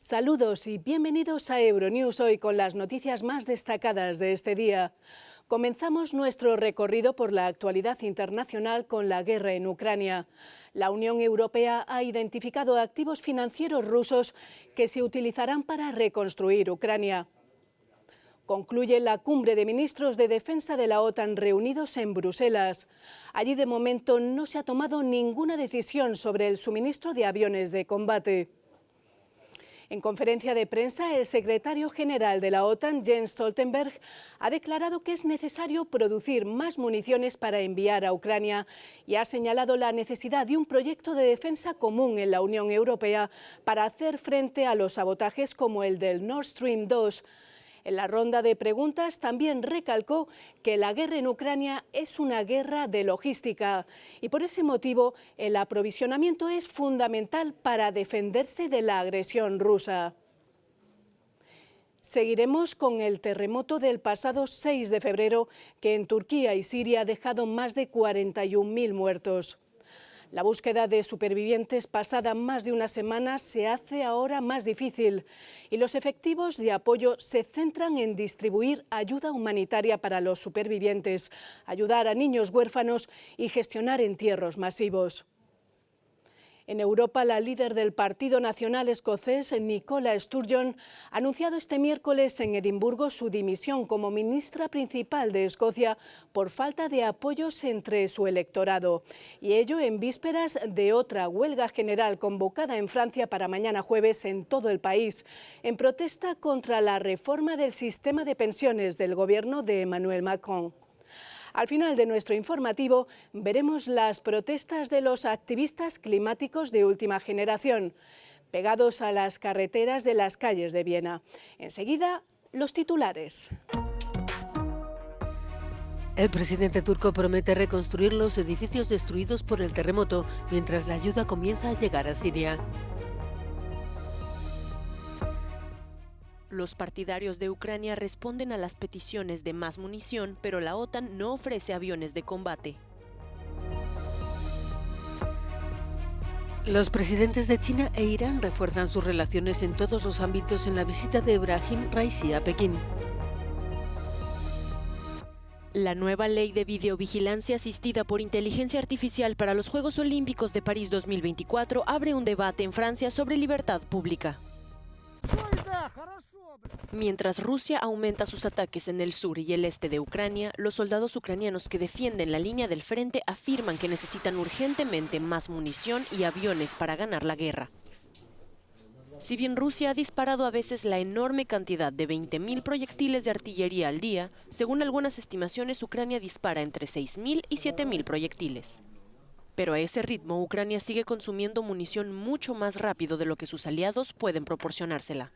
Saludos y bienvenidos a Euronews hoy con las noticias más destacadas de este día. Comenzamos nuestro recorrido por la actualidad internacional con la guerra en Ucrania. La Unión Europea ha identificado activos financieros rusos que se utilizarán para reconstruir Ucrania. Concluye la cumbre de ministros de defensa de la OTAN reunidos en Bruselas. Allí de momento no se ha tomado ninguna decisión sobre el suministro de aviones de combate. En conferencia de prensa, el secretario general de la OTAN, Jens Stoltenberg, ha declarado que es necesario producir más municiones para enviar a Ucrania y ha señalado la necesidad de un proyecto de defensa común en la Unión Europea para hacer frente a los sabotajes como el del Nord Stream 2. En la ronda de preguntas también recalcó que la guerra en Ucrania es una guerra de logística y por ese motivo el aprovisionamiento es fundamental para defenderse de la agresión rusa. Seguiremos con el terremoto del pasado 6 de febrero que en Turquía y Siria ha dejado más de 41.000 muertos. La búsqueda de supervivientes pasada más de una semana se hace ahora más difícil y los efectivos de apoyo se centran en distribuir ayuda humanitaria para los supervivientes, ayudar a niños huérfanos y gestionar entierros masivos. En Europa, la líder del Partido Nacional escocés, Nicola Sturgeon, ha anunciado este miércoles en Edimburgo su dimisión como ministra principal de Escocia por falta de apoyos entre su electorado. Y ello en vísperas de otra huelga general convocada en Francia para mañana jueves en todo el país, en protesta contra la reforma del sistema de pensiones del gobierno de Emmanuel Macron. Al final de nuestro informativo veremos las protestas de los activistas climáticos de última generación, pegados a las carreteras de las calles de Viena. Enseguida, los titulares. El presidente turco promete reconstruir los edificios destruidos por el terremoto, mientras la ayuda comienza a llegar a Siria. Los partidarios de Ucrania responden a las peticiones de más munición, pero la OTAN no ofrece aviones de combate. Los presidentes de China e Irán refuerzan sus relaciones en todos los ámbitos en la visita de Ebrahim Raisi a Pekín. La nueva ley de videovigilancia asistida por inteligencia artificial para los Juegos Olímpicos de París 2024 abre un debate en Francia sobre libertad pública. Mientras Rusia aumenta sus ataques en el sur y el este de Ucrania, los soldados ucranianos que defienden la línea del frente afirman que necesitan urgentemente más munición y aviones para ganar la guerra. Si bien Rusia ha disparado a veces la enorme cantidad de 20.000 proyectiles de artillería al día, según algunas estimaciones, Ucrania dispara entre 6.000 y 7.000 proyectiles. Pero a ese ritmo, Ucrania sigue consumiendo munición mucho más rápido de lo que sus aliados pueden proporcionársela.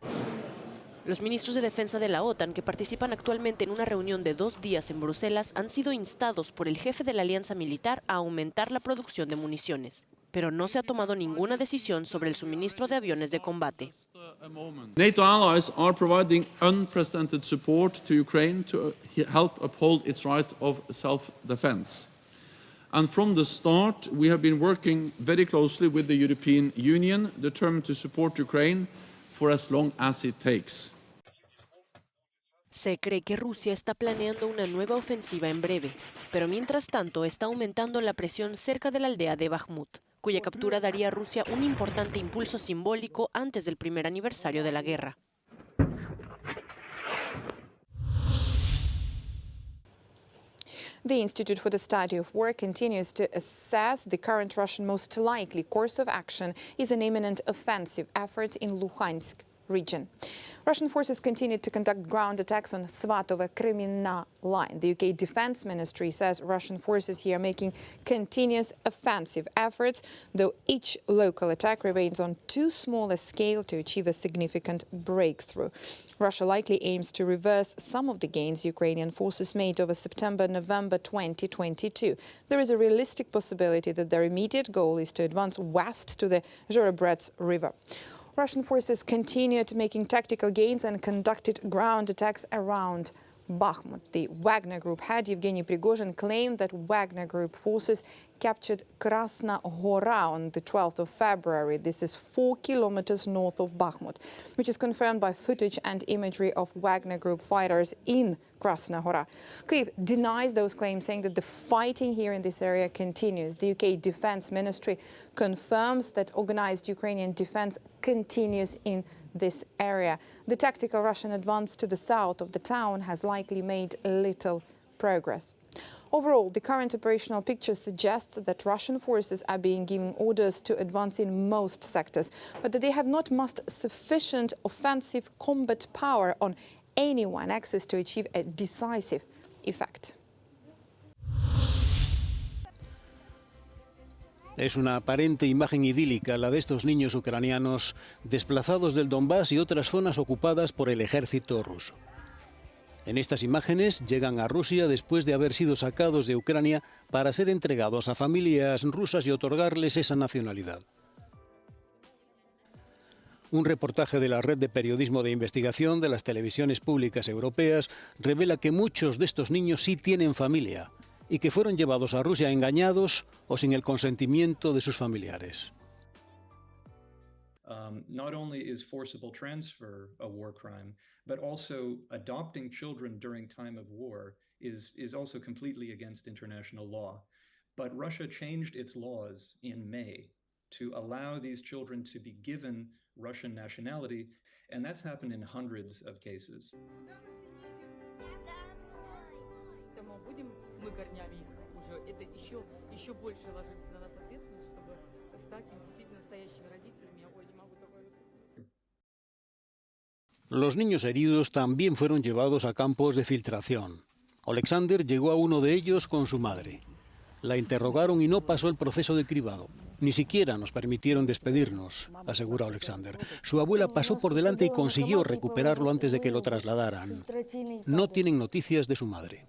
Los ministros de defensa de la OTAN, que participan actualmente en una reunión de 2 días en Bruselas, han sido instados por el jefe de la alianza militar a aumentar la producción de municiones. Pero no se ha tomado ninguna decisión sobre el suministro de aviones de combate. NATO allies are providing unprecedented support to Ukraine to help uphold its right of self-defense. And from the start, we have been working very closely with the European Union, determined to support Ukraine for as long as it takes. Se cree que Rusia está planeando una nueva ofensiva en breve, pero mientras tanto está aumentando la presión cerca de la aldea de Bakhmut, cuya captura daría a Rusia un importante impulso simbólico antes del primer aniversario de la guerra. The Institute for the Study of War continues to assess the current Russian most likely course of action is an imminent offensive effort in Luhansk region. Russian forces continued to conduct ground attacks on Svatove-Kreminna line. The UK Defense Ministry says Russian forces here are making continuous offensive efforts, though each local attack remains on too small a scale to achieve a significant breakthrough. Russia likely aims to reverse some of the gains Ukrainian forces made over September-November 2022. There is a realistic possibility that their immediate goal is to advance west to the Zhorobrets River. Russian forces continued making tactical gains and conducted ground attacks around Bakhmut. The Wagner Group head, Yevgeny Prigozhin, claimed that Wagner Group forces captured Krasna Hora on the 12th of February. This is 4 kilometers north of Bakhmut, which is confirmed by footage and imagery of Wagner Group fighters in Krasna Hora. Kyiv denies those claims, saying that the fighting here in this area continues. The UK Defense Ministry confirms that organized Ukrainian defense continues in this area. The tactical Russian advance to the south of the town has likely made little progress. Overall, the current operational picture suggests that Russian forces are being given orders to advance in most sectors, but that they have not mustered sufficient offensive combat power on any one axis to achieve a decisive effect. Es una aparente imagen idílica la de estos niños ucranianos desplazados del Donbass y otras zonas ocupadas por el ejército ruso. En estas imágenes llegan a Rusia después de haber sido sacados de Ucrania para ser entregados a familias rusas y otorgarles esa nacionalidad. Un reportaje de la Red de Periodismo de Investigación de las televisiones públicas europeas revela que muchos de estos niños sí tienen familia y que fueron llevados a Rusia engañados o sin el consentimiento de sus familiares. Not only is forcible transfer a war crime, but also adopting children during time of war is also completely against international law. But Russia changed its laws in May to allow these children to be given Russian nationality, and that's happened in hundreds of cases. Мы корнями их уже, это еще больше ложится на нас ответственность, чтобы стать действительно настоящими родителями. Я не могу такое. Los niños heridos también fueron llevados a campos de filtración. Alexander llegó a uno de ellos con su madre. La interrogaron y no pasó el proceso de cribado. Ni siquiera nos permitieron despedirnos, asegura Alexander. Su abuela pasó por delante y consiguió recuperarlo antes de que lo trasladaran. No tienen noticias de su madre.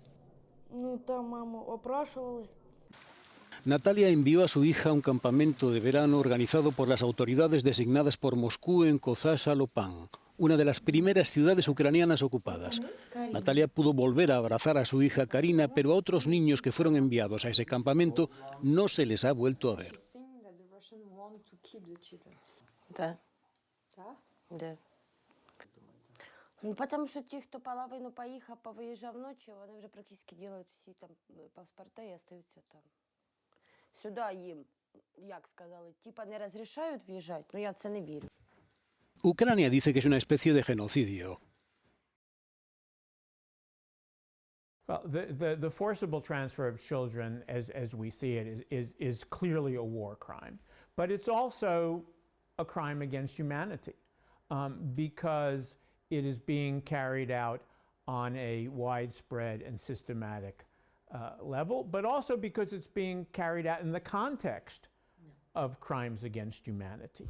Natalia envió a su hija a un campamento de verano organizado por las autoridades designadas por Moscú en Kozasa-Lopan, una de las primeras ciudades ucranianas ocupadas. Natalia pudo volver a abrazar a su hija Karina, pero a otros niños que fueron enviados a ese campamento no se les ha vuelto a ver. Ну, потому що ті, хто половину поїхав, повиїжджав ночі, вони вже практично роблять всі там паспорти і остаються там. Сюди їм, як сказали, типа не розрішають в'їжджати, но я в це не вірю. Ucrania dice que es una especie de genocidio. Well, the forcible transfer of children, as we see it, is clearly a war crime. But it's also a crime against humanity because it is being carried out on a widespread and systematic level, but also because it's being carried out in the context of crimes against humanity.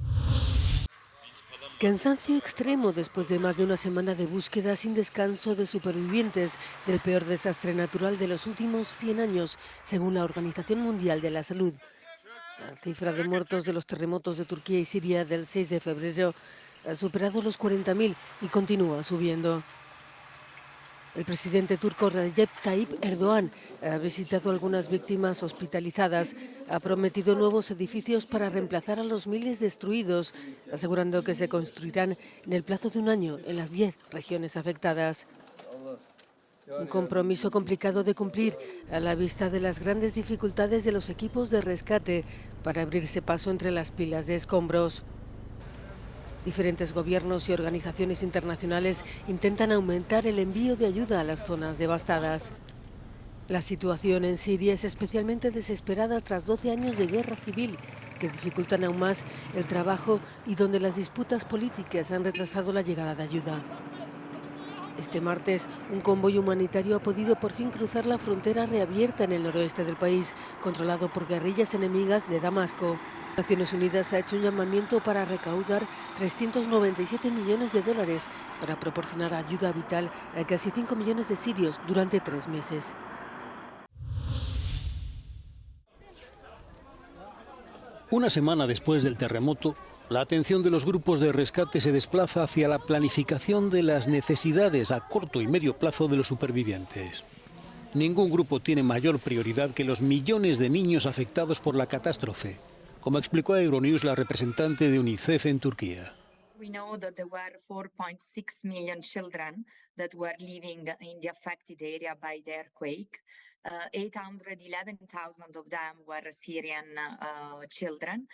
Cansancio extremo después de más de una semana de búsqueda sin descanso de supervivientes del peor desastre natural de los últimos 100 años, según la Organización Mundial de la Salud. La cifra de muertos de los terremotos de Turquía y Siria del 6 de febrero ha superado los 40.000 y continúa subiendo. El presidente turco Recep Tayyip Erdoğan ha visitado algunas víctimas hospitalizadas, ha prometido nuevos edificios para reemplazar a los miles destruidos, asegurando que se construirán en el plazo de un año en las 10 regiones afectadas. Un compromiso complicado de cumplir a la vista de las grandes dificultades de los equipos de rescate para abrirse paso entre las pilas de escombros. Diferentes gobiernos y organizaciones internacionales intentan aumentar el envío de ayuda a las zonas devastadas. La situación en Siria es especialmente desesperada tras 12 años de guerra civil que dificultan aún más el trabajo y donde las disputas políticas han retrasado la llegada de ayuda. Este martes, un convoy humanitario ha podido por fin cruzar la frontera reabierta en el noroeste del país, controlado por guerrillas enemigas de Damasco. Naciones Unidas ha hecho un llamamiento para recaudar 397 millones de dólares para proporcionar ayuda vital a casi 5 millones de sirios durante 3 meses. Una semana después del terremoto, La atención de los grupos de rescate se desplaza hacia la planificación de las necesidades a corto y medio plazo de los supervivientes. Ningún grupo tiene mayor prioridad que los millones de niños afectados por la catástrofe, como explicó a Euronews la representante de UNICEF en Turquía. We know that there were 4.6 million children that were living in the affected area by the earthquake. 811,000 of them were Syrian children.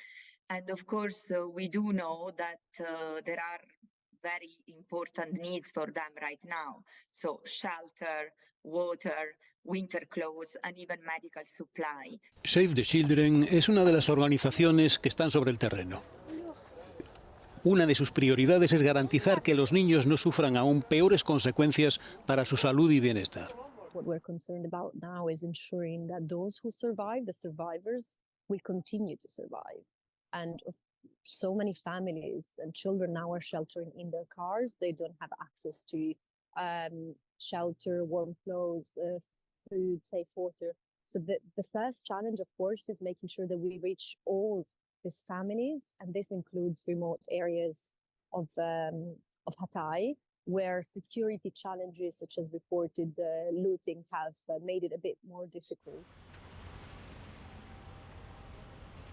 And of course, we do know that there are very important needs for them right now. So shelter, water, winter clothes and even medical supply. Save the Children es una de las organizaciones que están sobre el terreno. Una de sus prioridades es garantizar que los niños no sufran aún peores consecuencias para su salud y bienestar. What we're concerned about now is ensuring that those who survive, the survivors, will continue to survive. And so many families and children now are sheltering in their cars. They don't have access to shelter, warm clothes, food, safe water. So the first challenge, of course, is making sure that we reach all these families, and this includes remote areas of Hatay, where security challenges such as reported looting have made it a bit more difficult.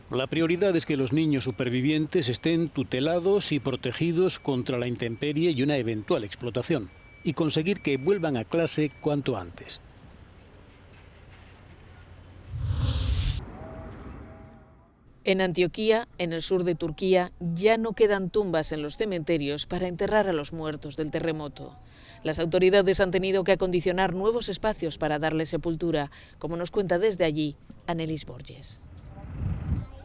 La prioridad es que los niños supervivientes estén tutelados y protegidos contra la intemperie y una eventual explotación, y conseguir que vuelvan a clase cuanto antes. En Antioquía, en el sur de Turquía, ya no quedan tumbas en los cementerios para enterrar a los muertos del terremoto. Las autoridades han tenido que acondicionar nuevos espacios para darle sepultura, como nos cuenta desde allí Annelies Borges.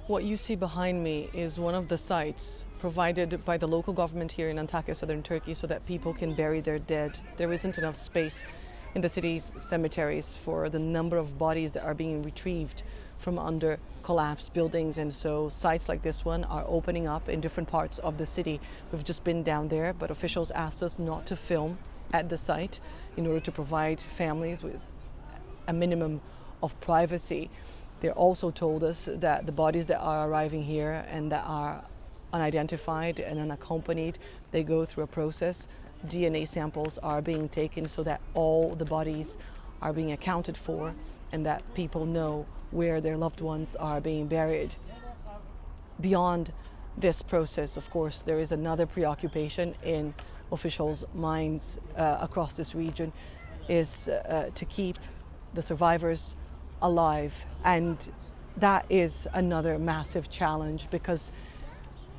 What you see behind me is one of the sites provided by the local government here in Antakya, southern Turkey, so that people can bury their dead. There isn't enough space in the city's cemeteries for the number of bodies that are being retrieved from under collapsed buildings, and so sites like this one are opening up in different parts of the city. We've just been down there, but officials asked us not to film at the site in order to provide families with a minimum of privacy. They also told us that the bodies that are arriving here and that are unidentified and unaccompanied, they go through a process. DNA samples are being taken so that all the bodies are being accounted for and that people know where their loved ones are being buried. Beyond this process, of course, there is another preoccupation in officials' minds across this region, is to keep the survivors alive. And that is another massive challenge because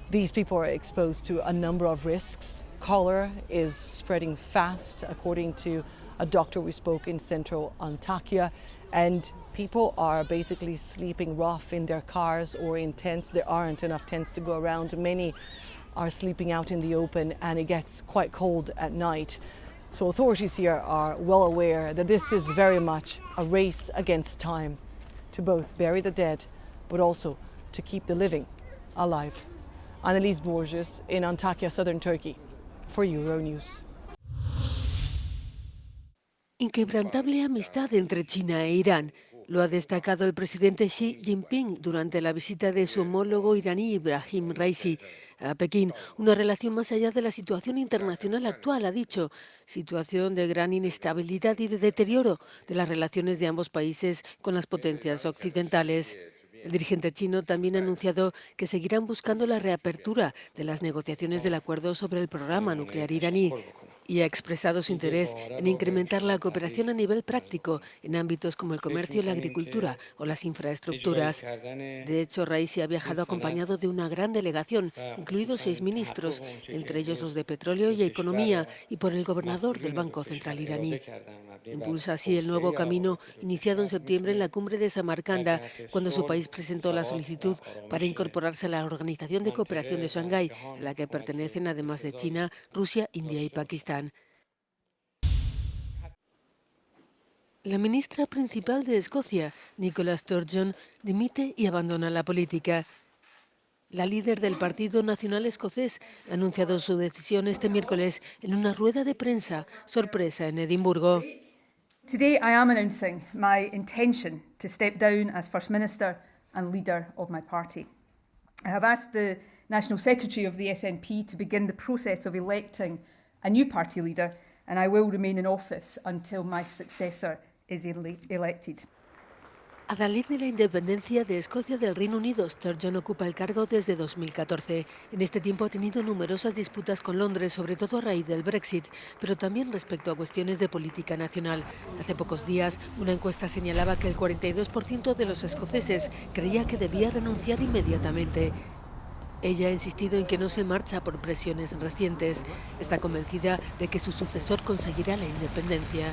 these people are exposed to a number of risks. Cholera is spreading fast, according to a doctor we spoke in central Antakya, and people are basically sleeping rough in their cars or in tents. There aren't enough tents to go around. Many are sleeping out in the open and it gets quite cold at night. So authorities here are well aware that this is very much a race against time to both bury the dead but also to keep the living alive. Annelies Borges in Antakya, southern Turkey, for Euronews. Inquebrantable amistad entre China e Irán. Lo ha destacado el presidente Xi Jinping durante la visita de su homólogo iraní Ibrahim Raisi a Pekín. Una relación más allá de la situación internacional actual, ha dicho. Situación de gran inestabilidad y de deterioro de las relaciones de ambos países con las potencias occidentales. El dirigente chino también ha anunciado que seguirán buscando la reapertura de las negociaciones del acuerdo sobre el programa nuclear iraní y ha expresado su interés en incrementar la cooperación a nivel práctico en ámbitos como el comercio, la agricultura o las infraestructuras. De hecho, Raisi ha viajado acompañado de una gran delegación, incluidos 6 ministros, entre ellos los de petróleo y economía, y por el gobernador del Banco Central iraní. Impulsa así el nuevo camino iniciado en septiembre en la cumbre de Samarcanda, cuando su país presentó la solicitud para incorporarse a la Organización de Cooperación de Shanghái, a la que pertenecen además de China, Rusia, India y Pakistán. La ministra principal de Escocia, Nicola Sturgeon, dimite y abandona la política. La líder del Partido Nacional Escocés ha anunciado su decisión este miércoles en una rueda de prensa sorpresa en Edimburgo. Today I am announcing my intention to step down as First Minister and leader of my party. I have asked the National Secretary of the SNP to begin the process of electing a new party leader, and I will remain in office until my successor is elected. Adalid de la independencia de Escocia del Reino Unido, Sturgeon ocupa el cargo desde 2014. En este tiempo ha tenido numerosas disputas con Londres, sobre todo a raíz del Brexit, pero también respecto a cuestiones de política nacional. Hace pocos días, una encuesta señalaba que el 42% de los escoceses creía que debía renunciar inmediatamente. Ella ha insistido en que no se marcha por presiones recientes. Está convencida de que su sucesor conseguirá la independencia.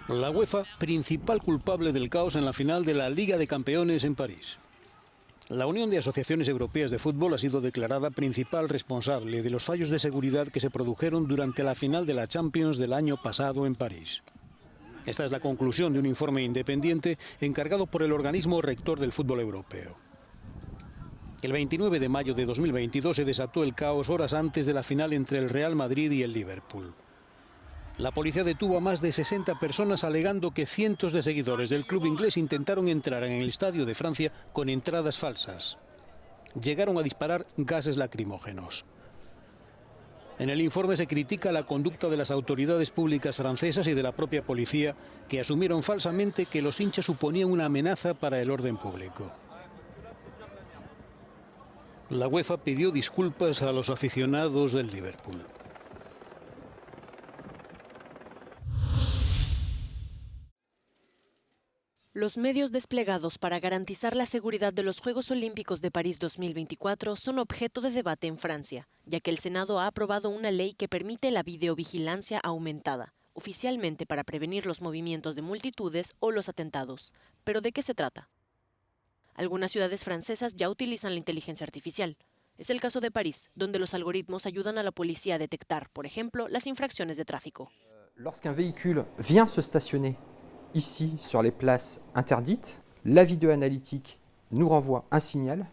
La UEFA, principal culpable del caos en la final de la Liga de Campeones en París. La Unión de Asociaciones Europeas de Fútbol ha sido declarada principal responsable de los fallos de seguridad que se produjeron durante la final de la Champions del año pasado en París. Esta es la conclusión de un informe independiente encargado por el organismo rector del fútbol europeo. El 29 de mayo de 2022 se desató el caos horas antes de la final entre el Real Madrid y el Liverpool. La policía detuvo a más de 60 personas alegando que cientos de seguidores del club inglés intentaron entrar en el Estadio de Francia con entradas falsas. Llegaron a disparar gases lacrimógenos. En el informe se critica la conducta de las autoridades públicas francesas y de la propia policía, que asumieron falsamente que los hinchas suponían una amenaza para el orden público. La UEFA pidió disculpas a los aficionados del Liverpool. Los medios desplegados para garantizar la seguridad de los Juegos Olímpicos de París 2024 son objeto de debate en Francia, ya que el Senado ha aprobado una ley que permite la videovigilancia aumentada, oficialmente para prevenir los movimientos de multitudes o los atentados. ¿Pero de qué se trata? Algunas ciudades francesas ya utilizan la inteligencia artificial. Es el caso de París, donde los algoritmos ayudan a la policía a detectar, por ejemplo, las infracciones de tráfico. Lorsqu'un véhicule vient se stationner ici, sur les places interdites, la vidéo-analytique nous renvoie un signal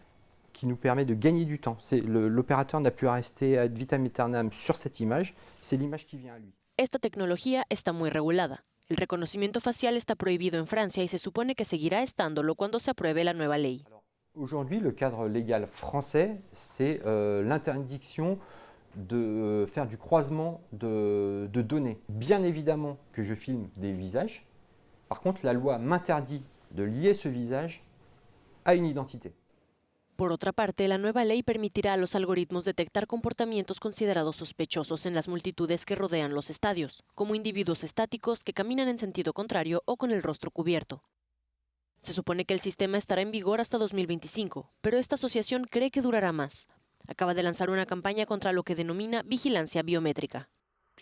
qui nous permet de gagner du temps. L'opérateur n'a plus à rester ad vitam aeternam sur cette image, c'est l'image qui vient à lui. Esta tecnología está muy regulada. El reconocimiento facial está prohibido en Francia y se supone que seguirá estándolo cuando se apruebe la nueva ley. Aujourd'hui, le cadre légal français, c'est l'interdiction de faire du croisement de données. Bien évidemment que je filme des visages. Par contre, la loi m'interdit de lier ce visage à une identité. Por otra parte, la nueva ley permitirá a los algoritmos detectar comportamientos considerados sospechosos en las multitudes que rodean los estadios, como individuos estáticos que caminan en sentido contrario o con el rostro cubierto. Se supone que el sistema estará en vigor hasta 2025, pero esta asociación cree que durará más. Acaba de lanzar una campaña contra lo que denomina vigilancia biométrica.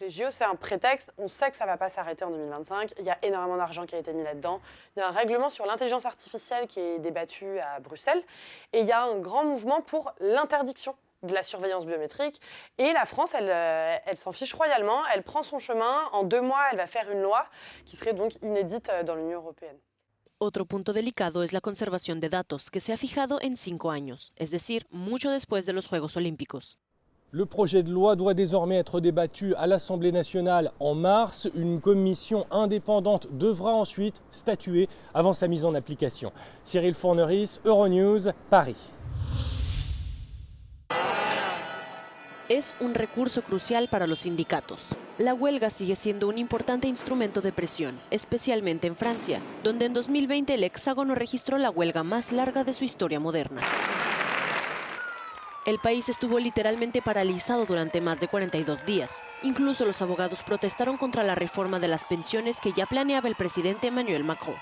Les JO, c'est un prétexte. On sait que ça ne va pas s'arrêter en 2025. Il y a énormément d'argent qui a été mis là-dedans. Il y a un règlement sur l'intelligence artificielle qui est débattu à Bruxelles. Et il y a un grand mouvement pour l'interdiction de la surveillance biométrique. Et la France, elle s'en fiche royalement. Elle prend son chemin. En 2 mois, elle va faire une loi qui serait donc inédite dans l'Union européenne. Otro punto delicado es la conservación de datos, que se ha fijado en 5 años, es decir, mucho después de los Juegos Olímpicos. Le projet de loi doit désormais être débattu à l'Assemblée nationale en mars. Une commission indépendante devra ensuite statuer avant sa mise en application. Cyril Fourneris, Euronews, Paris. Es un recurso crucial para los sindicatos. La huelga sigue siendo un importante instrumento de presión, especialmente en Francia, donde en 2020 el Hexágono registró la huelga más larga de su historia moderna. El país estuvo literalmente paralizado durante más de 42 días. Incluso los abogados protestaron contra la reforma de las pensiones que ya planeaba el presidente Emmanuel Macron.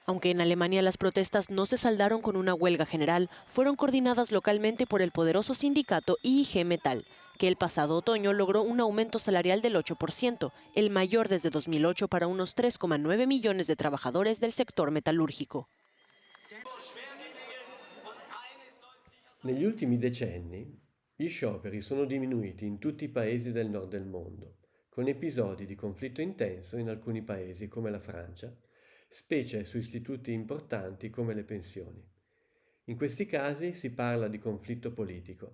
Aunque en Alemania las protestas no se saldaron con una huelga general, fueron coordinadas localmente por el poderoso sindicato IG Metall, que el pasado otoño logró un aumento salarial del 8%, el mayor desde 2008 para unos 3,9 millones de trabajadores del sector metalúrgico. Negli ultimi decenni, gli scioperi sono diminuiti in tutti i paesi del nord del mondo, con episodi di conflitto intenso in alcuni paesi come la Francia, specie su istituti importanti come le pensioni. In questi casi si parla di conflitto politico.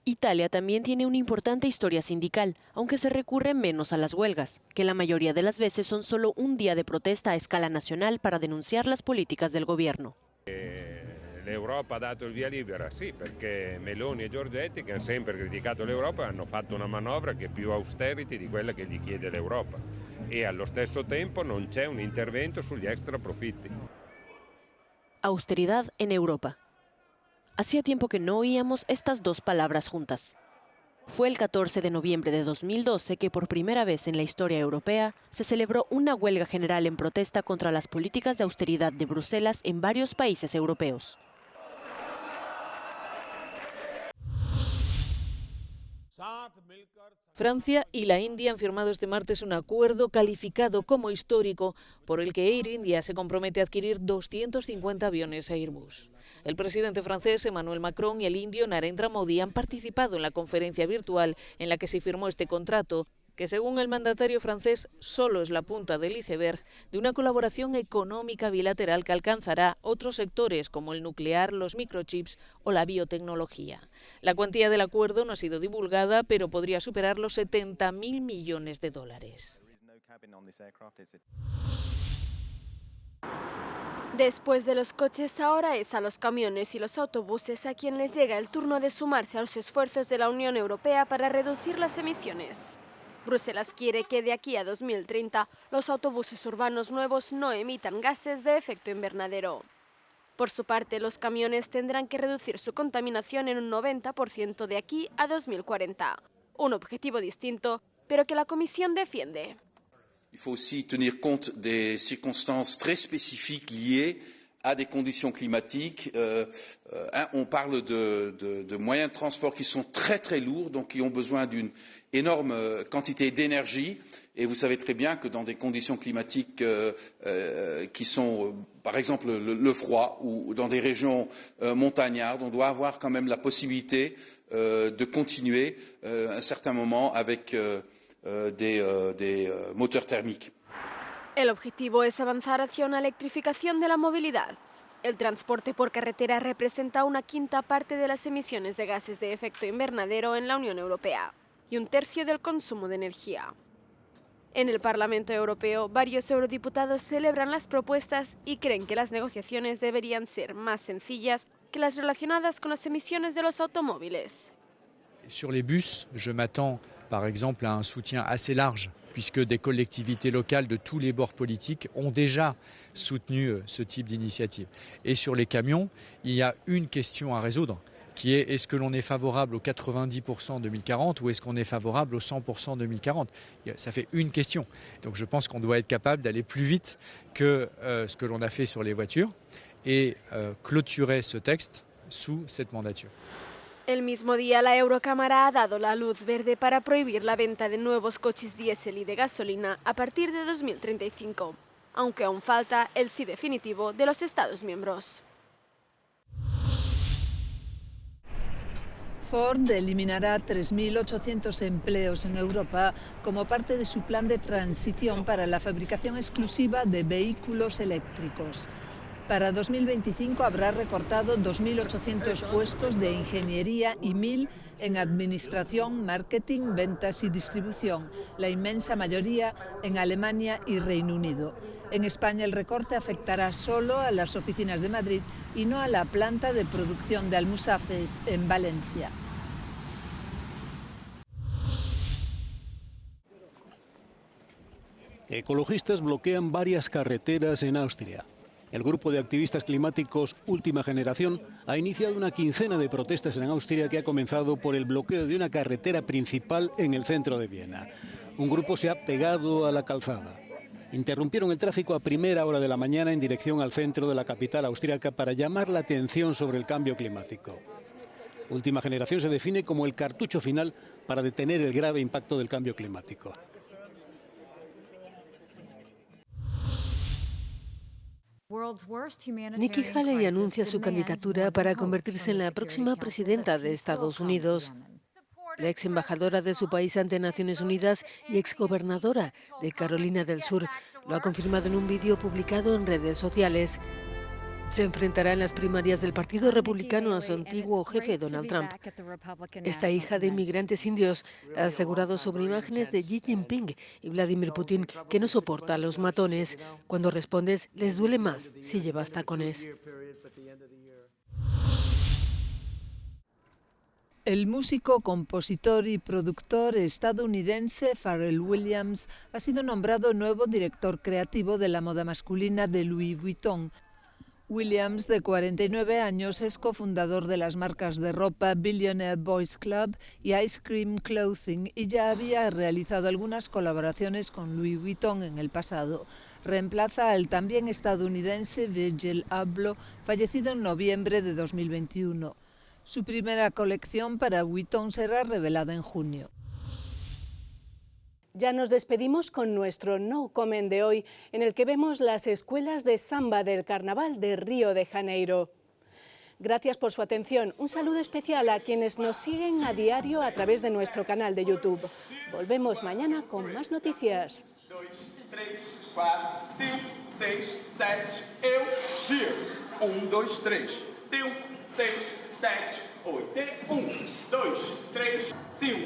Italia también tiene una importante historia sindical, aunque se recurre menos a las huelgas, que la mayoría de las veces son solo un día de protesta a escala nacional para denunciar las políticas del gobierno. L'Europa ha dato il via libera, sì, perché Meloni e Giorgetti, che hanno sempre criticato l'Europa, hanno fatto una manovra che è più austerity di quella che gli chiede l'Europa e allo stesso tempo non c'è un intervento sugli extra profitti. Austeridad en Europa. Hacía tiempo que no oíamos estas dos palabras juntas. Fue el 14 de noviembre de 2012 que por primera vez en la historia europea se celebró una huelga general en protesta contra las políticas de austeridad de Bruselas en varios países europeos. Francia y la India han firmado este martes un acuerdo calificado como histórico por el que Air India se compromete a adquirir 250 aviones Airbus. El presidente francés Emmanuel Macron y el indio Narendra Modi han participado en la conferencia virtual en la que se firmó este contrato, que según el mandatario francés solo es la punta del iceberg de una colaboración económica bilateral que alcanzará otros sectores como el nuclear, los microchips o la biotecnología. La cuantía del acuerdo no ha sido divulgada, pero podría superar los 70.000 millones de dólares. Después de los coches, ahora es a los camiones y los autobuses a quien les llega el turno de sumarse a los esfuerzos de la Unión Europea para reducir las emisiones. Bruselas quiere que de aquí a 2030 los autobuses urbanos nuevos no emitan gases de efecto invernadero. Por su parte, los camiones tendrán que reducir su contaminación en un 90% de aquí a 2040. Un objetivo distinto, pero que la Comisión defiende. Il faut aussi tenir compte des circonstances très spécifiques liées à des conditions climatiques. On parle de moyens de transport qui sont très lourds, donc qui ont besoin d'une énorme quantité d'énergie. Et vous savez très bien que dans des conditions climatiques qui sont, par exemple, le froid ou dans des régions montagnardes, on doit avoir quand même la possibilité de continuer un certain moment avec des moteurs thermiques. El objetivo es avanzar hacia una electrificación de la movilidad. El transporte por carretera representa una quinta parte de las emisiones de gases de efecto invernadero en la Unión Europea y un tercio del consumo de energía. En el Parlamento Europeo, varios eurodiputados celebran las propuestas y creen que las negociaciones deberían ser más sencillas que las relacionadas con las emisiones de los automóviles. Sur les bus, je m'attends par exemple à un soutien assez large, puisque des collectivités locales de tous les bords politiques ont déjà soutenu ce type d'initiative. Et sur les camions, il y a une question à résoudre, qui est est-ce que l'on est favorable aux 90% en 2040 ou est-ce qu'on est favorable aux 100% en 2040 ? Ça fait une question. Donc je pense qu'on doit être capable d'aller plus vite que ce que l'on a fait sur les voitures et clôturer ce texte sous cette mandature. El mismo día, la Eurocámara ha dado la luz verde para prohibir la venta de nuevos coches diésel y de gasolina a partir de 2035, aunque aún falta el sí definitivo de los Estados miembros. Ford eliminará 3.800 empleos en Europa como parte de su plan de transición para la fabricación exclusiva de vehículos eléctricos. Para 2025 habrá recortado 2.800 puestos de ingeniería y 1.000 en administración, marketing, ventas y distribución, la inmensa mayoría en Alemania y Reino Unido. En España el recorte afectará solo a las oficinas de Madrid y no a la planta de producción de Almusafes en Valencia. Ecologistas bloquean varias carreteras en Austria. El grupo de activistas climáticos Última Generación ha iniciado una quincena de protestas en Austria que ha comenzado por el bloqueo de una carretera principal en el centro de Viena. Un grupo se ha pegado a la calzada. Interrumpieron el tráfico a primera hora de la mañana en dirección al centro de la capital austríaca para llamar la atención sobre el cambio climático. Última Generación se define como el cartucho final para detener el grave impacto del cambio climático. Nikki Haley anuncia su candidatura para convertirse en la próxima presidenta de Estados Unidos. La ex embajadora de su país ante Naciones Unidas y exgobernadora de Carolina del Sur lo ha confirmado en un vídeo publicado en redes sociales. Se enfrentará en las primarias del Partido Republicano a su antiguo jefe Donald Trump. Esta hija de inmigrantes indios ha asegurado sobre imágenes de Xi Jinping y Vladimir Putin que no soporta a los matones. Cuando respondes, les duele más si llevas tacones. El músico, compositor y productor estadounidense Pharrell Williams ha sido nombrado nuevo director creativo de la moda masculina de Louis Vuitton. Williams, de 49 años, es cofundador de las marcas de ropa Billionaire Boys Club y Ice Cream Clothing y ya había realizado algunas colaboraciones con Louis Vuitton en el pasado. Reemplaza al también estadounidense Virgil Abloh, fallecido en noviembre de 2021. Su primera colección para Vuitton será revelada en junio. Ya nos despedimos con nuestro No Comment de hoy, en el que vemos las escuelas de samba del Carnaval de Río de Janeiro. Gracias por su atención. Un saludo especial a quienes nos siguen a diario a través de nuestro canal de YouTube. Volvemos mañana con más noticias. 2, 3, 4, 5, 6, 7, eu giro. 1, 2, 3, 5, 6, 7, 8, 1, 2, 3, 5,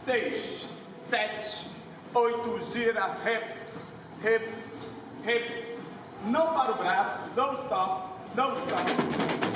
6, 7, 8, gira, hips, hips, hips. Não para o braço, don't stop, don't stop.